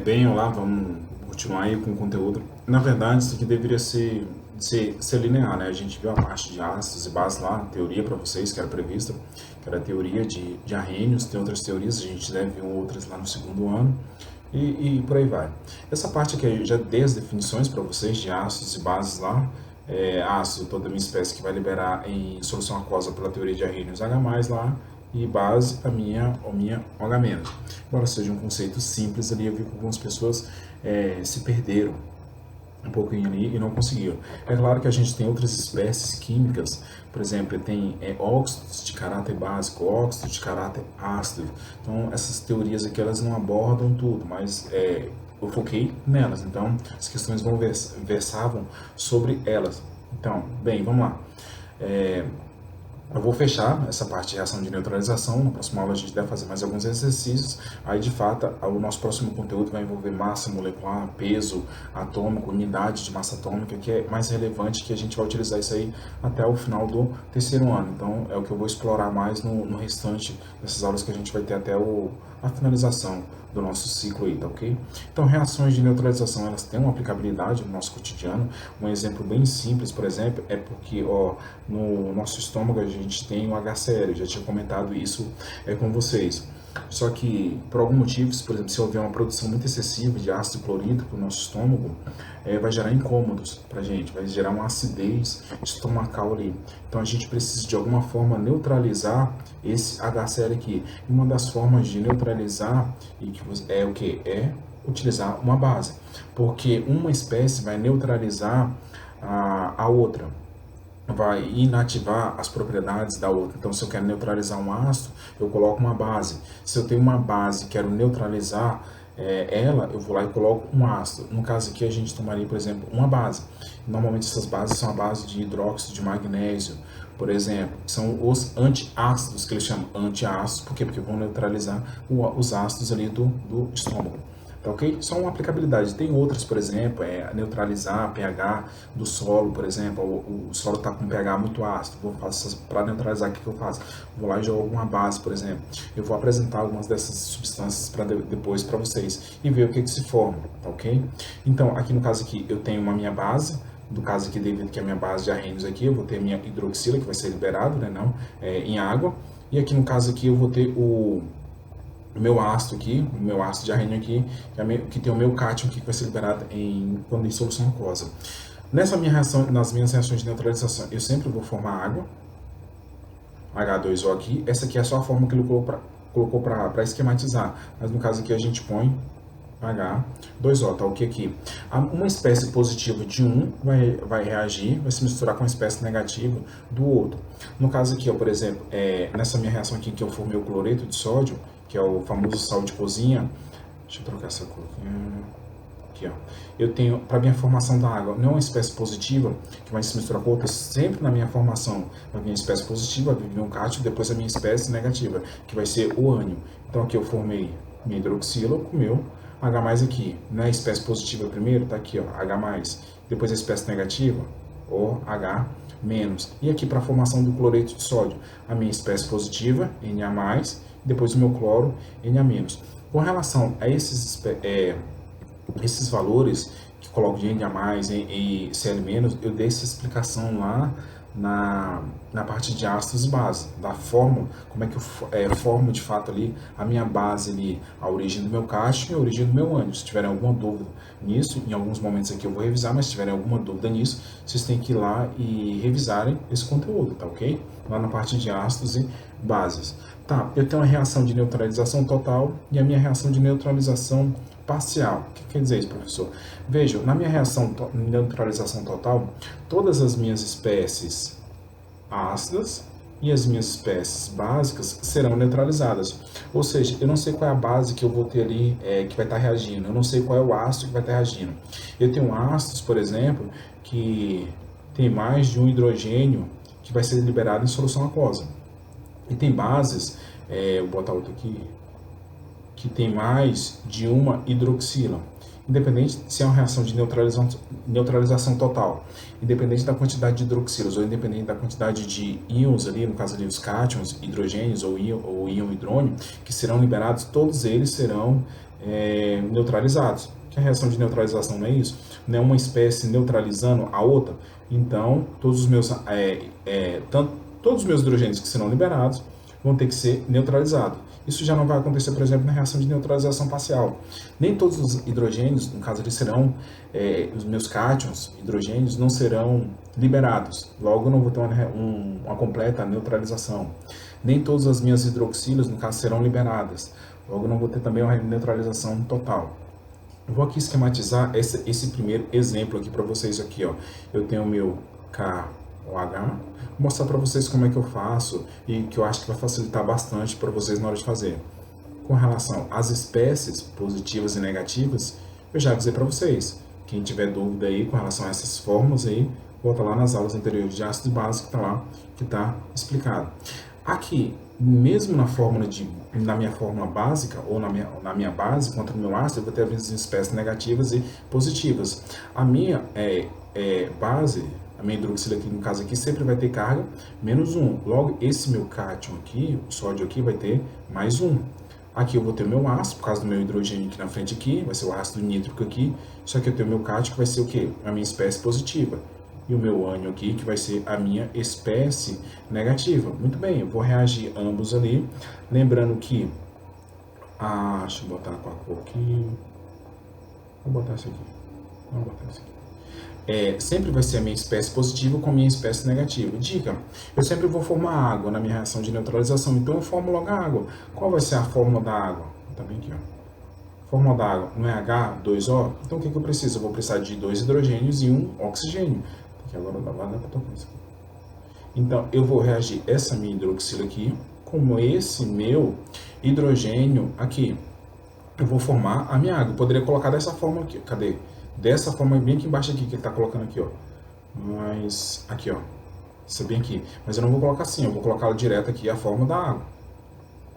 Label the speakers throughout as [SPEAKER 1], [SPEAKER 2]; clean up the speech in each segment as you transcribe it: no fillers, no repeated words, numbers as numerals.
[SPEAKER 1] Bem, olá, vamos continuar aí com o conteúdo. Na verdade, isso aqui deveria ser linear, né? A gente viu a parte de ácidos e bases lá, a teoria para vocês que era prevista, que era a teoria de arrênios, tem outras teorias, a gente deve ver outras lá no segundo ano, e por aí vai. Essa parte aqui eu já dei as definições para vocês de ácidos e bases lá. Ácido, toda minha espécie que vai liberar em solução aquosa pela teoria de arrênios H+, lá, e base a minha OH-. Embora seja um conceito simples ali, eu vi que algumas pessoas se perderam um pouquinho ali e não conseguiram. É claro que a gente tem outras espécies químicas, por exemplo, tem óxidos de caráter básico, óxidos de caráter ácido. Então, essas teorias aqui, elas não abordam tudo, mas eu foquei nelas. Então, as questões versavam sobre elas. Então, bem, vamos lá. Eu vou fechar essa parte de reação de neutralização. Na próxima aula a gente deve fazer mais alguns exercícios. Aí, de fato, o nosso próximo conteúdo vai envolver massa molecular, peso atômico, unidade de massa atômica, que é mais relevante, que a gente vai utilizar isso aí até o final do terceiro ano. Então, é o que eu vou explorar mais no restante dessas aulas que a gente vai ter até a finalização do nosso ciclo aí, tá ok? Então, reações de neutralização, elas têm uma aplicabilidade no nosso cotidiano. Um exemplo bem simples, por exemplo, é porque, no nosso estômago a gente tem o HCl, eu já tinha comentado isso com vocês. Só que, por algum motivo, por exemplo, se houver uma produção muito excessiva de ácido clorídrico no nosso estômago, vai gerar incômodos para a gente, vai gerar uma acidez estomacal ali. Então, a gente precisa, de alguma forma, neutralizar esse HCl aqui. E uma das formas de neutralizar é o que? É utilizar uma base. Porque uma espécie vai neutralizar a outra, vai inativar as propriedades da outra. Então, se eu quero neutralizar um ácido, eu coloco uma base. Se eu tenho uma base e quero neutralizar ela, eu vou lá e coloco um ácido. No caso aqui, a gente tomaria, por exemplo, uma base. Normalmente, essas bases são a base de hidróxido de magnésio, por exemplo. São os antiácidos, que eles chamam antiácidos. Por quê? Porque vão neutralizar os ácidos ali do estômago. Tá ok? Só uma aplicabilidade. Tem outras, por exemplo, neutralizar pH do solo, por exemplo. O solo está com pH muito ácido. Para neutralizar, o que eu faço? Vou lá e jogo uma base, por exemplo. Eu vou apresentar algumas dessas substâncias depois para vocês e ver o que se forma, tá ok? Então, aqui no caso aqui, eu tenho uma minha base. No caso aqui, devido que a minha base de arrênios aqui, eu vou ter minha hidroxila, que vai ser liberado, né, em água. E aqui no caso aqui, eu vou ter o meu ácido aqui, o meu ácido de arrênio aqui, que tem o meu cátion aqui, que vai ser liberado quando em solução aquosa. Nessa minha reação, nas minhas reações de neutralização, eu sempre vou formar água, H2O aqui. Essa aqui é só a forma que ele colocou para esquematizar, mas no caso aqui a gente põe H2O, tá ok aqui. Uma espécie positiva de um vai reagir, vai se misturar com a espécie negativa do outro. No caso aqui, por exemplo, nessa minha reação aqui que eu formei o cloreto de sódio, que é o famoso sal de cozinha. Deixa eu trocar essa cor aqui, ó. Eu tenho, para minha formação da água, não é uma espécie positiva que vai se misturar com outra, sempre na minha formação vai vir a espécie positiva, vai vir um cátion, depois a minha espécie negativa, que vai ser o ânion. Então aqui eu formei minha hidroxila com meu H+ aqui, na espécie positiva primeiro, tá aqui, ó, H+, depois a espécie negativa, OH-. E aqui para a formação do cloreto de sódio, a minha espécie positiva, Na+, depois o meu cloro, Na-. Com relação a esses valores que coloco de Na+, e Cl-, eu dei essa explicação lá na parte de ácidos e base, da forma, como é que eu formo de fato ali a minha base ali, a origem do meu cátion e a origem do meu ânion. Se tiverem alguma dúvida nisso, em alguns momentos aqui eu vou revisar, mas se tiverem alguma dúvida nisso, vocês têm que ir lá e revisarem esse conteúdo, tá ok? Lá na parte de ácidos e bases. Tá, eu tenho uma reação de neutralização total e a minha reação de neutralização parcial. O que quer dizer isso, professor? Vejam, na minha reação de neutralização total, todas as minhas espécies ácidas e as minhas espécies básicas serão neutralizadas. Ou seja, eu não sei qual é a base que eu vou ter ali que vai estar reagindo, eu não sei qual é o ácido que vai estar reagindo. Eu tenho ácidos, por exemplo, que tem mais de um hidrogênio que vai ser liberado em solução aquosa. E tem bases, vou botar outro aqui, que tem mais de uma hidroxila, independente se é uma reação de neutralização total, independente da quantidade de hidroxilas, ou independente da quantidade de íons ali, no caso ali os cátions, hidrogênios ou íon hidrônio, que serão liberados, todos eles serão neutralizados. Que a reação de neutralização não é isso? Não é uma espécie neutralizando a outra? Então, todos os meus, todos os meus hidrogênios que serão liberados vão ter que ser neutralizados. Isso já não vai acontecer, por exemplo, na reação de neutralização parcial. Nem todos os hidrogênios, no caso eles serão, os meus cátions, hidrogênios, não serão liberados. Logo, eu não vou ter uma completa neutralização. Nem todas as minhas hidroxilas, no caso, serão liberadas. Logo, eu não vou ter também uma neutralização total. Eu vou aqui esquematizar esse primeiro exemplo aqui para vocês aqui, ó. Eu tenho o meu KOH, vou mostrar para vocês como é que eu faço e que eu acho que vai facilitar bastante para vocês na hora de fazer. Com relação às espécies positivas e negativas, eu já avisei para vocês. Quem tiver dúvida aí com relação a essas fórmulas aí, volta lá nas aulas anteriores de ácido e base que está lá, que está explicado. Aqui, mesmo na minha fórmula básica, ou na minha base, contra o meu ácido, eu vou ter as espécies negativas e positivas. A minha base, a minha hidroxila aqui, no caso aqui, sempre vai ter carga menos 1. Logo, esse meu cátion aqui, o sódio aqui, vai ter mais 1. Aqui eu vou ter o meu ácido, por causa do meu hidrogênio aqui na frente aqui, vai ser o ácido nítrico aqui, só que eu tenho o meu cátion, que vai ser o quê? A minha espécie positiva. E o meu ânion aqui, que vai ser a minha espécie negativa. Muito bem, eu vou reagir ambos ali. Lembrando que... deixa eu botar com a cor aqui. Vou botar isso aqui. Vamos botar isso aqui. Sempre vai ser a minha espécie positiva com a minha espécie negativa. Dica, eu sempre vou formar água na minha reação de neutralização, então eu formo logo a água. Qual vai ser a fórmula da água? Tá bem aqui, ó. Fórmula da água não é H2O? Então o que eu preciso? Eu vou precisar de 2 hidrogênios e 1 oxigênio. Agora não vai dar para tocar isso aqui. Então, eu vou reagir essa minha hidroxila aqui com esse meu hidrogênio aqui. Eu vou formar a minha água. Eu poderia colocar dessa forma aqui. Cadê? Dessa forma bem aqui embaixo aqui, que ele está colocando aqui, ó. Mas, aqui, ó. Isso é bem aqui. Mas eu não vou colocar assim, eu vou colocar direto aqui a forma da água.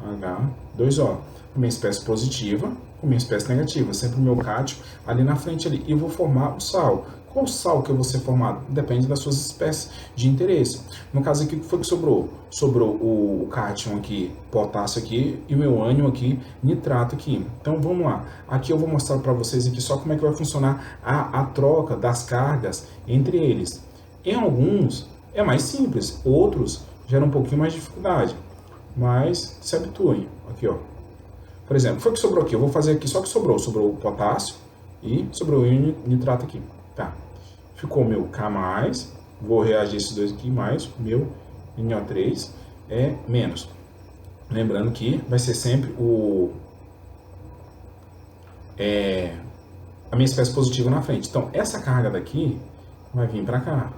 [SPEAKER 1] H2O. Minha espécie positiva com minha espécie negativa. Sempre o meu cátion ali na frente ali. E eu vou formar o sal. Qual sal que eu vou ser formado? Depende das suas espécies de interesse. No caso aqui, o que foi que sobrou? Sobrou o cátion aqui, potássio aqui, e o meu ânion aqui, nitrato aqui. Então, vamos lá. Aqui eu vou mostrar para vocês aqui só como é que vai funcionar a troca das cargas entre eles. Em alguns, é mais simples. Outros, gera um pouquinho mais de dificuldade. Mas, se habituem. Aqui, ó. Por exemplo, foi o que sobrou aqui. Eu vou fazer aqui só o que sobrou. Sobrou o potássio e sobrou o nitrato aqui. Tá. Ficou o meu K+, vou reagir esses dois aqui, mais o meu NO3 é menos. Lembrando que vai ser sempre a minha espécie positiva na frente. Então, essa carga daqui vai vir para cá.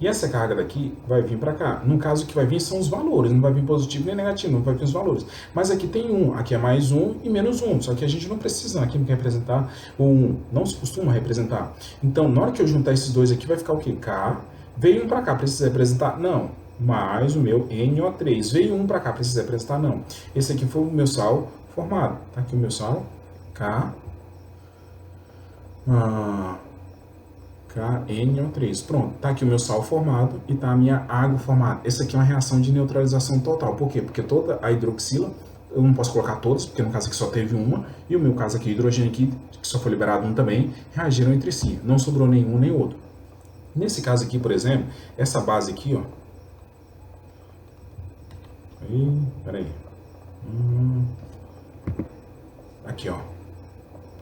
[SPEAKER 1] E essa carga daqui vai vir para cá. No caso, o que vai vir são os valores. Não vai vir positivo nem negativo, não vai vir os valores. Mas aqui tem 1. Aqui é mais 1 e menos 1. Só que a gente não precisa aqui representar o 1. Não se costuma representar. Então, na hora que eu juntar esses dois aqui, vai ficar o quê? K. Veio 1 para cá, precisa representar? Não. Mais o meu NO3. Veio 1 para cá, precisa representar? Não. Esse aqui foi o meu sal formado. Tá aqui o meu sal. K. KNO3. Pronto, tá aqui o meu sal formado e tá a minha água formada. Essa aqui é uma reação de neutralização total. Por quê? Porque toda a hidroxila, eu não posso colocar todas, porque no caso aqui só teve uma, e o meu caso aqui, o hidrogênio aqui, que só foi liberado um também, reagiram entre si. Não sobrou nenhum nem outro. Nesse caso aqui, por exemplo, essa base aqui, ó. Peraí. Aqui, ó.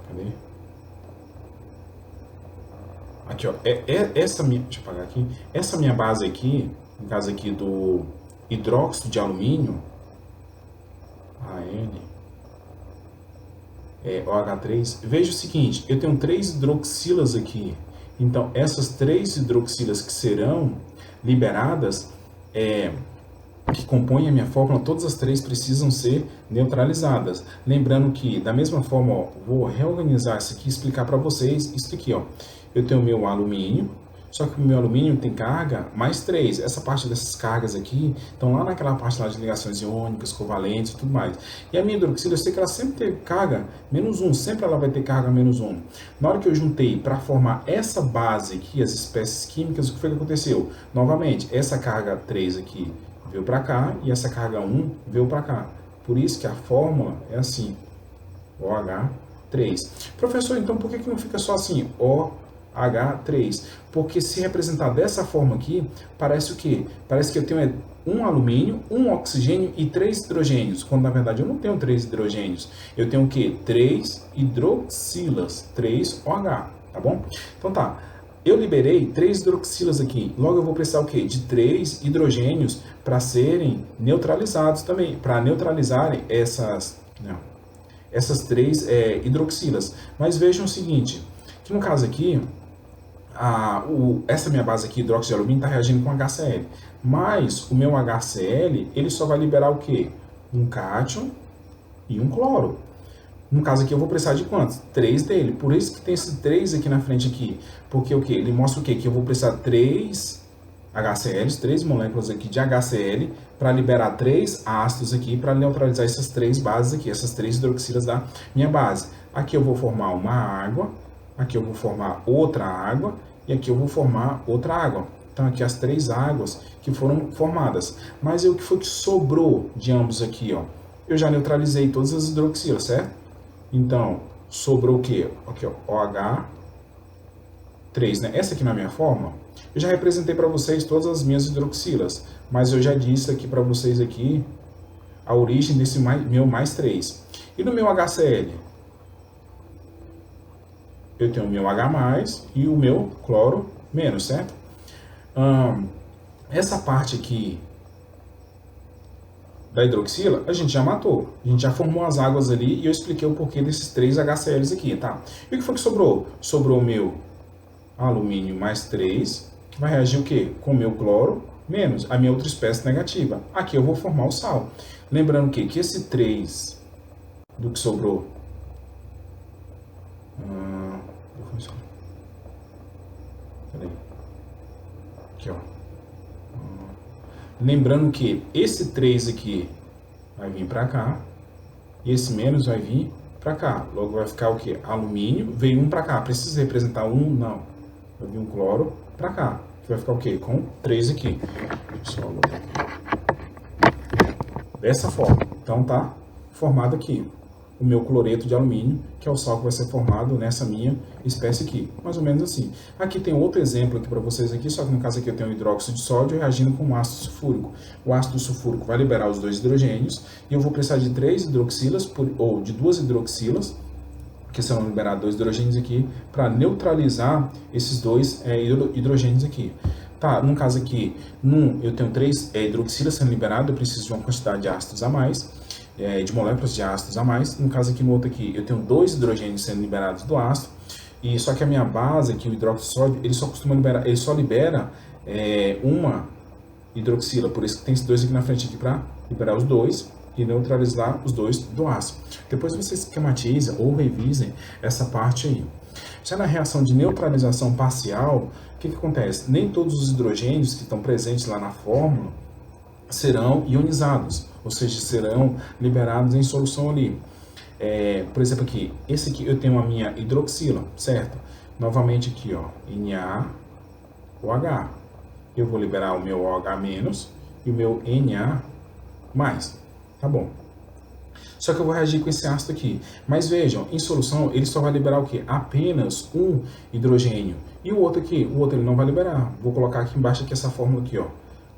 [SPEAKER 1] Cadê? Aqui, ó, essa minha, deixa eu apagar aqui, essa minha base aqui, no caso aqui do hidróxido de alumínio, OH3, veja o seguinte, eu tenho 3 hidroxilas aqui, então essas 3 hidroxilas que serão liberadas, que compõem a minha fórmula, todas as 3 precisam ser neutralizadas. Lembrando que, da mesma forma, ó, vou reorganizar isso aqui e explicar para vocês isso aqui, ó. Eu tenho o meu alumínio, só que o meu alumínio tem carga mais 3. Essa parte dessas cargas aqui estão lá naquela parte lá de ligações iônicas, covalentes e tudo mais. E a minha hidroxila, eu sei que ela sempre teve carga menos 1, sempre ela vai ter carga menos 1. Na hora que eu juntei para formar essa base aqui, as espécies químicas, o que foi que aconteceu? Novamente, essa carga 3 aqui veio para cá e essa carga 1 veio para cá. Por isso que a fórmula é assim, OH 3. Professor, então por que não fica só assim, OH3? Porque se representar dessa forma aqui, parece o quê? Parece que eu tenho um alumínio, um oxigênio e 3 hidrogênios, quando na verdade eu não tenho 3 hidrogênios. Eu tenho o quê? 3 hidroxilas, 3OH, tá bom? Então tá, eu liberei 3 hidroxilas aqui, logo eu vou precisar o quê? De 3 hidrogênios para serem neutralizados também, para neutralizarem essas 3 hidroxilas. Mas vejam o seguinte, que no caso aqui, essa minha base aqui, hidróxido de alumínio, está reagindo com HCl. Mas o meu HCl, ele só vai liberar o quê? Um cátion e um cloro. No caso aqui eu vou precisar de quantos? 3 dele. Por isso que tem esse 3 aqui na frente aqui. Porque o quê? Ele mostra o quê? Que eu vou precisar 3 HCl, 3 moléculas aqui de HCl, para liberar 3 ácidos aqui, para neutralizar essas 3 bases aqui, essas 3 hidroxilas da minha base. Aqui eu vou formar uma água, aqui eu vou formar outra água, e aqui eu vou formar outra água. Então aqui as 3 águas que foram formadas. Mas o que foi que sobrou de ambos aqui, ó? Eu já neutralizei todas as hidroxilas, certo? Então, sobrou o quê? Aqui, ó, OH3, né? Essa aqui na minha forma, eu já representei para vocês todas as minhas hidroxilas, mas eu já disse aqui para vocês aqui a origem desse meu mais 3. E no meu HCl? Eu tenho o meu H+, e o meu cloro menos, certo? Essa parte aqui da hidroxila, a gente já matou. A gente já formou as águas ali e eu expliquei o porquê desses 3 HCl's aqui, tá? E o que foi que sobrou? Sobrou o meu alumínio mais 3, que vai reagir o quê? Com o meu cloro menos a minha outra espécie negativa. Aqui eu vou formar o sal. Lembrando que esse 3 do que sobrou... Peraí. Aqui, ó. Lembrando que esse 3 aqui vai vir para cá, e esse menos vai vir para cá. Logo vai ficar o que? Alumínio, veio um para cá. Precisa representar um? Não. Vai vir um cloro para cá. Que vai ficar o quê? Com 3 aqui. Deixa eu só botar aqui. Dessa forma. Então tá formado aqui o meu cloreto de alumínio, que é o sal que vai ser formado nessa minha espécie aqui. Mais ou menos assim. Aqui tem outro exemplo aqui para vocês aqui, só que no caso aqui eu tenho o hidróxido de sódio reagindo com o ácido sulfúrico. O ácido sulfúrico vai liberar os 2 hidrogênios e eu vou precisar de 3 hidroxilas, ou de 2 hidroxilas, que serão liberados 2 hidrogênios aqui, para neutralizar esses 2 hidrogênios aqui. Tá, no caso aqui, eu tenho 3 hidroxilas sendo liberadas, eu preciso de uma quantidade de ácidos a mais, de moléculas de ácidos a mais. No caso aqui, no outro aqui, eu tenho 2 hidrogênios sendo liberados do ácido, e só que a minha base aqui, o hidróxido de sódio, ele só libera uma hidroxila, por isso que tem esses 2 aqui na frente aqui para liberar os 2 e neutralizar os 2 do ácido. Depois vocês esquematizem ou revisem essa parte aí. Já na reação de neutralização parcial, o que acontece? Nem todos os hidrogênios que estão presentes lá na fórmula serão ionizados, ou seja, serão liberados em solução ali. Por exemplo aqui, esse aqui eu tenho a minha hidroxila, certo? Novamente aqui, ó, NaOH. Eu vou liberar o meu OH- e o meu Na+. Tá bom. Só que eu vou reagir com esse ácido aqui. Mas vejam, em solução ele só vai liberar o quê? Apenas um hidrogênio. E o outro aqui? O outro ele não vai liberar. Vou colocar aqui embaixo aqui essa fórmula aqui, ó.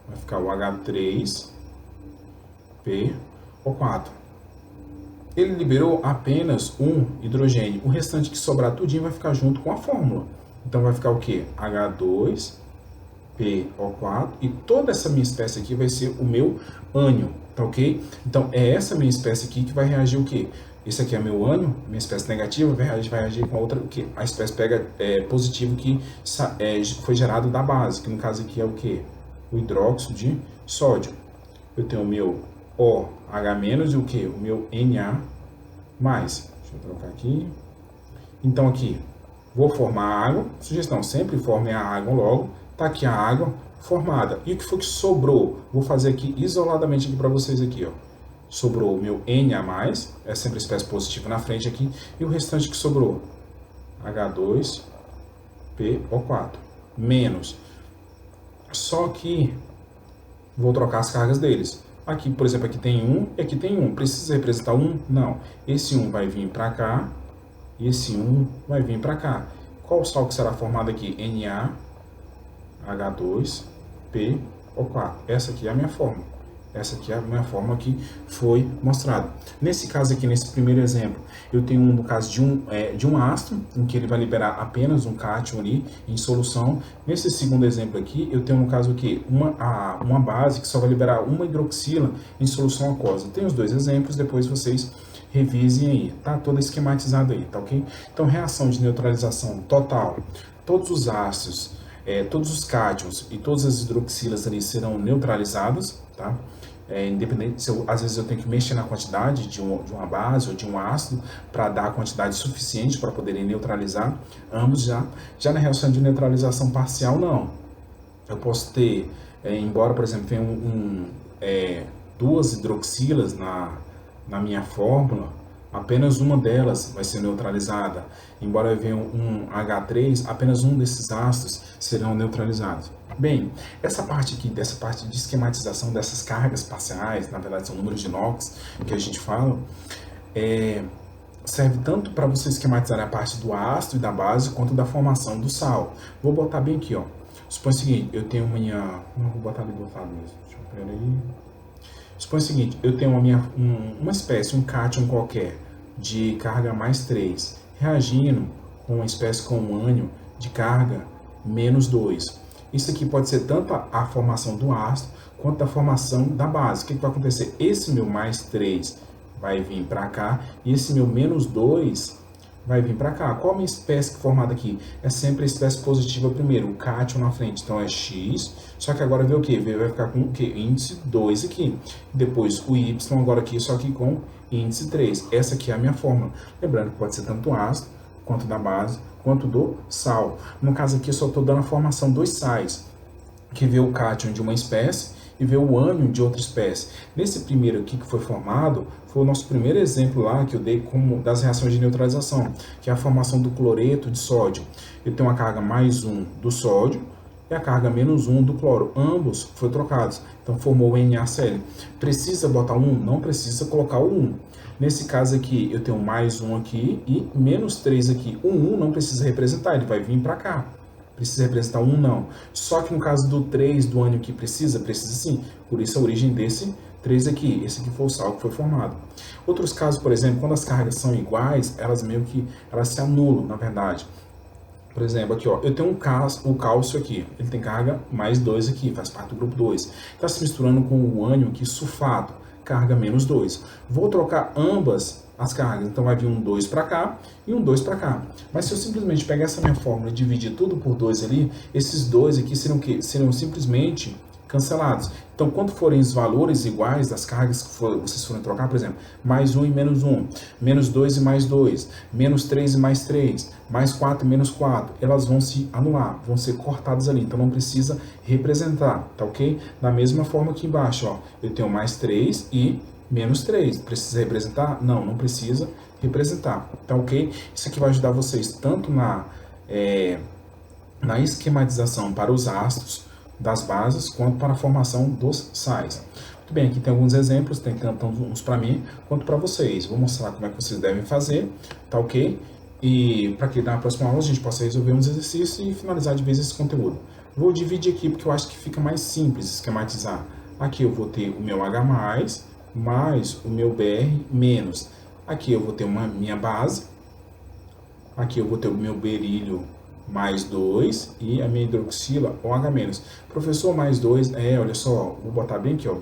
[SPEAKER 1] Vai ficar o H3PO4. Ele liberou apenas um hidrogênio. O restante que sobrar tudinho vai ficar junto com a fórmula. Então vai ficar o quê? H2PO4. E toda essa minha espécie aqui vai ser o meu ânion. Tá ok? Então é essa minha espécie aqui que vai reagir o quê? Esse aqui é meu ânion, minha espécie negativa, vai reagir com a outra, o quê? A espécie pega positivo que foi gerado da base, que no caso aqui é o quê? O hidróxido de sódio. Eu tenho o meu OH- e o quê? O meu Na+. Deixa eu trocar aqui. Então aqui, vou formar a água. Sugestão, sempre formem a água logo. Tá aqui a água formada. E o que foi que sobrou? Vou fazer aqui isoladamente aqui para vocês aqui, ó. Sobrou o meu Na+, é sempre espécie positiva na frente aqui, e o restante que sobrou, H2PO4, menos. Só que vou trocar as cargas deles. Aqui, por exemplo, aqui tem 1 e aqui tem 1. Precisa representar 1? Não. Esse 1 vai vir para cá e esse 1 vai vir para cá. Qual o sal que será formado aqui? NaH2PO4. Essa aqui é a minha fórmula. Essa aqui é a minha fórmula que foi mostrada. Nesse caso aqui, nesse primeiro exemplo, eu tenho no caso de um ácido, em que ele vai liberar apenas um cátion ali em solução. Nesse segundo exemplo aqui, eu tenho no caso aqui uma base que só vai liberar uma hidroxila em solução aquosa. Tem os dois exemplos, depois vocês revisem aí, tá? Toda esquematizada aí, tá ok? Então, reação de neutralização total, todos os ácidos, todos os cátions e todas as hidroxilas ali serão neutralizados, tá? Independente se às vezes eu tenho que mexer na quantidade de uma base ou de um ácido para dar a quantidade suficiente para poderem neutralizar ambos já. Já na reação de neutralização parcial, não. Eu posso ter, embora, por exemplo, tenha duas hidroxilas na minha fórmula, apenas uma delas vai ser neutralizada. Embora venha um H3, apenas um desses ácidos serão neutralizados. Bem, essa parte aqui, dessa parte de esquematização dessas cargas parciais, na verdade são números de Knox que a gente fala, serve tanto para você esquematizar a parte do ácido e da base, quanto da formação do sal. Vou botar bem aqui, ó. Supõe o seguinte, eu tenho vou botar ali do outro lado mesmo. Deixa eu ver aí. Supõe o seguinte, eu tenho uma espécie, um cátion qualquer, de carga mais 3, reagindo com uma espécie com um ânion de carga menos 2. Isso aqui pode ser tanto a formação do ácido, quanto a formação da base. O que vai acontecer? Esse meu mais 3 vai vir para cá, e esse meu menos 2 vai vir para cá. Qual a minha espécie formada aqui? É sempre a espécie positiva primeiro, o cátion na frente, então é X, só que agora vê o que? Vai ficar com o que? Índice 2 aqui. Depois o Y agora aqui, só que com índice 3. Essa aqui é a minha fórmula. Lembrando que pode ser tanto ácido, quanto da base, quanto do sal. No caso aqui eu só estou dando a formação dos sais, que vê o cátion de uma espécie e ver o ânion de outra espécie. Nesse primeiro aqui que foi formado, foi o nosso primeiro exemplo lá que eu dei como das reações de neutralização, que é a formação do cloreto de sódio. Eu tenho uma carga mais 1 do sódio e a carga menos 1 do cloro. Ambos foram trocados, então formou o NaCl. Precisa botar um? Não precisa colocar o 1. Nesse caso aqui, eu tenho mais 1 aqui e menos 3 aqui. O 1 não precisa representar, ele vai vir para cá. Precisa representar 1 não. Só que no caso do 3, do ânion aqui, precisa sim. Por isso a origem desse 3 aqui. Esse aqui foi o sal que foi formado. Outros casos, por exemplo, quando as cargas são iguais, elas se anulam, na verdade. Por exemplo, aqui, ó, eu tenho o cálcio aqui, ele tem carga mais 2 aqui, faz parte do grupo 2. Está se misturando com o ânion aqui, sulfato, carga menos 2. Vou trocar ambas as cargas, então vai vir um 2 para cá e um 2 para cá. Mas se eu simplesmente pegar essa minha fórmula e dividir tudo por 2 ali, esses 2 aqui serão o quê? Serão simplesmente cancelados. Então, quando forem os valores iguais das cargas que vocês forem trocar, por exemplo, mais 1 e menos 1, menos 2 e mais 2, menos 3 e mais 3, mais 4 e menos 4, elas vão se anular, vão ser cortadas ali, então não precisa representar, tá ok? Da mesma forma aqui embaixo, ó, eu tenho mais 3 e menos 3, precisa representar? Não, não precisa representar, tá ok? Isso aqui vai ajudar vocês tanto na esquematização para os ácidos, das bases, quanto para a formação dos sais. Muito bem, aqui tem alguns exemplos, tem tanto uns para mim, quanto para vocês. Vou mostrar como é que vocês devem fazer, tá ok? E para que na próxima aula a gente possa resolver uns exercícios e finalizar de vez esse conteúdo. Vou dividir aqui porque eu acho que fica mais simples esquematizar. Aqui eu vou ter o meu H+, mais o meu Br-. Aqui eu vou ter minha base. Aqui eu vou ter o meu berílio mais 2 e a minha hidroxila OH-. Professor, mais 2, olha só, vou botar bem aqui, ó,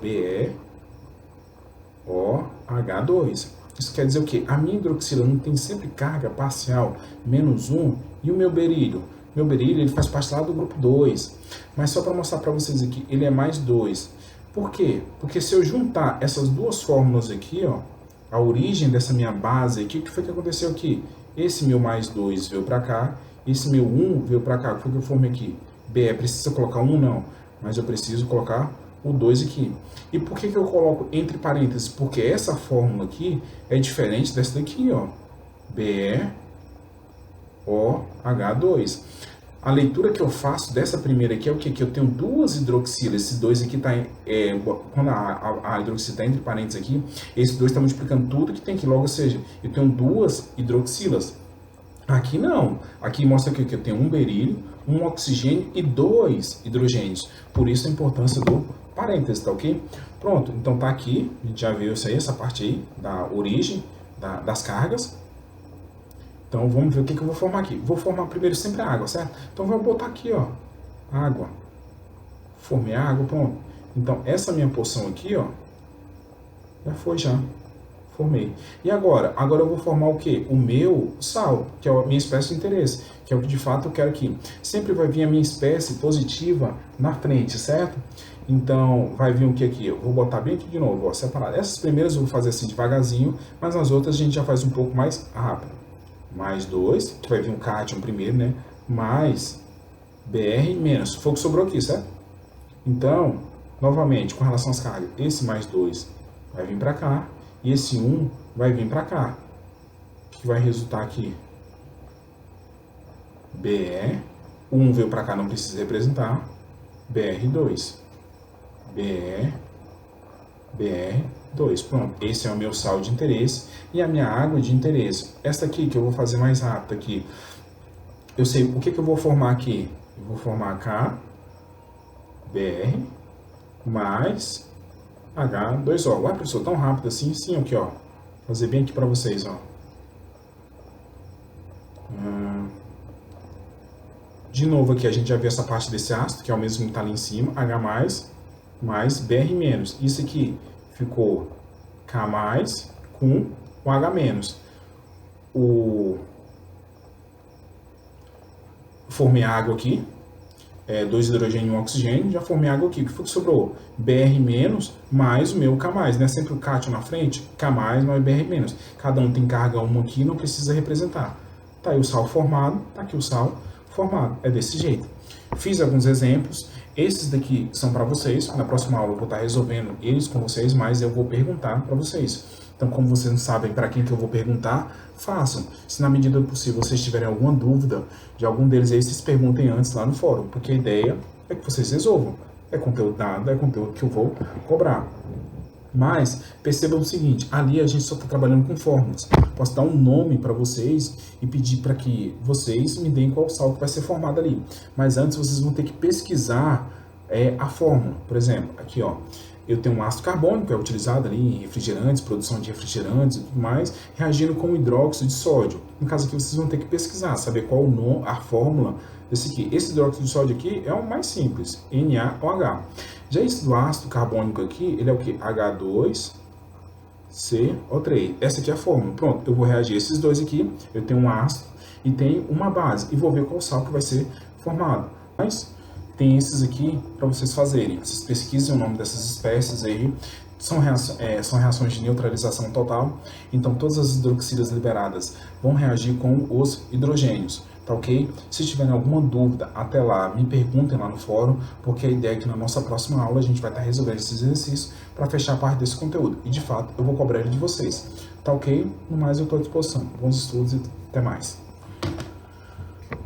[SPEAKER 1] BeOH2. Isso quer dizer o quê? A minha hidroxila não tem sempre carga parcial menos 1 e o meu berílio? Meu berílio, ele faz parte lá do grupo 2, mas só para mostrar para vocês aqui, ele é mais 2. Por quê? Porque se eu juntar essas duas fórmulas aqui, ó, a origem dessa minha base aqui, o que foi que aconteceu aqui? Esse meu mais 2 veio para cá, esse meu 1 veio para cá. O que foi que eu formei aqui? Be, precisa colocar 1? Não, mas eu preciso colocar o 2 aqui. E por que eu coloco entre parênteses? Porque essa fórmula aqui é diferente dessa daqui, ó. BeOH2. A leitura que eu faço dessa primeira aqui é o quê? Que eu tenho duas hidroxilas. Esses dois aqui tá quando a hidroxila está entre parênteses aqui, esse 2 está multiplicando tudo que tem aqui. Logo, ou seja, eu tenho duas hidroxilas. Aqui não. Aqui mostra que eu tenho um berílio, um oxigênio e 2 hidrogênios. Por isso a importância do parêntese, tá ok? Pronto, então tá aqui, a gente já viu isso aí, essa parte aí, da origem das cargas. Então vamos ver o que eu vou formar aqui. Vou formar primeiro sempre a água, certo? Então vou botar aqui, ó, água. Formei a água, pronto. Então essa minha porção aqui, ó, já foi já. Formei. E agora? Agora eu vou formar o quê? O meu sal, que é a minha espécie de interesse, que é o que de fato eu quero aqui. Sempre vai vir a minha espécie positiva na frente, certo? Então, vai vir o que aqui? Eu vou botar bem aqui de novo, ó, separado. Essas primeiras eu vou fazer assim devagarzinho, mas as outras a gente já faz um pouco mais rápido. Mais 2, que vai vir um cátion primeiro, né? Mais BR menos. Foi o que sobrou aqui, certo? Então, novamente, com relação às cargas, esse mais 2 vai vir para cá. E esse 1 vai vir para cá. O que vai resultar aqui? BE. O 1 veio para cá, não precisa representar. BR2. BE. BR2. Pronto. Esse é o meu sal de interesse. E a minha água de interesse. Essa aqui, que eu vou fazer mais rápido aqui. Eu sei o que eu vou formar aqui. Eu vou formar K. BR. Mais... H2O. Ué, professor, tão rápido assim? Sim, aqui, ó. Vou fazer bem aqui para vocês, ó. De novo aqui, a gente já viu essa parte desse ácido, que é o mesmo que está ali em cima. H+, mais BR-. Isso aqui ficou K+, com o H-. Formei água aqui. 2 hidrogênio e 1 oxigênio, já formei água aqui. O que foi que sobrou? BR- mais o meu K+, né? Sempre o cátion na frente, K+, mais BR-. Cada um tem carga 1 aqui, não precisa representar. Tá aí o sal formado, tá aqui o sal formado. É desse jeito. Fiz alguns exemplos. Esses daqui são para vocês. Na próxima aula eu vou estar resolvendo eles com vocês, mas eu vou perguntar para vocês. Então, como vocês não sabem para quem que eu vou perguntar, façam. Se na medida do possível vocês tiverem alguma dúvida de algum deles aí, vocês perguntem antes lá no fórum, porque a ideia é que vocês resolvam. É conteúdo dado, é conteúdo que eu vou cobrar. Mas percebam o seguinte, ali a gente só está trabalhando com fórmulas. Posso dar um nome para vocês e pedir para que vocês me deem qual sal que vai ser formado ali. Mas antes vocês vão ter que pesquisar a fórmula. Por exemplo, aqui ó, eu tenho um ácido carbônico que é utilizado ali em refrigerantes, produção de refrigerantes e tudo mais, reagindo com hidróxido de sódio. No caso aqui vocês vão ter que pesquisar, saber qual o nome, a fórmula desse aqui. Esse hidróxido de sódio aqui é o mais simples, NaOH. Já esse do ácido carbônico aqui, ele é o que? H2CO3. Essa aqui é a fórmula. Pronto, eu vou reagir esses dois aqui. Eu tenho um ácido e tenho uma base. E vou ver qual sal que vai ser formado. Mas tem esses aqui para vocês fazerem. Vocês pesquisem o nome dessas espécies aí. São reações de neutralização total. Então, todas as hidroxilas liberadas vão reagir com os hidrogênios. Tá ok? Se tiverem alguma dúvida, até lá, me perguntem lá no fórum, porque a ideia é que na nossa próxima aula a gente vai estar resolvendo esses exercícios para fechar a parte desse conteúdo. E, de fato, eu vou cobrar ele de vocês. Tá ok? No mais, eu estou à disposição. Bons estudos e até mais.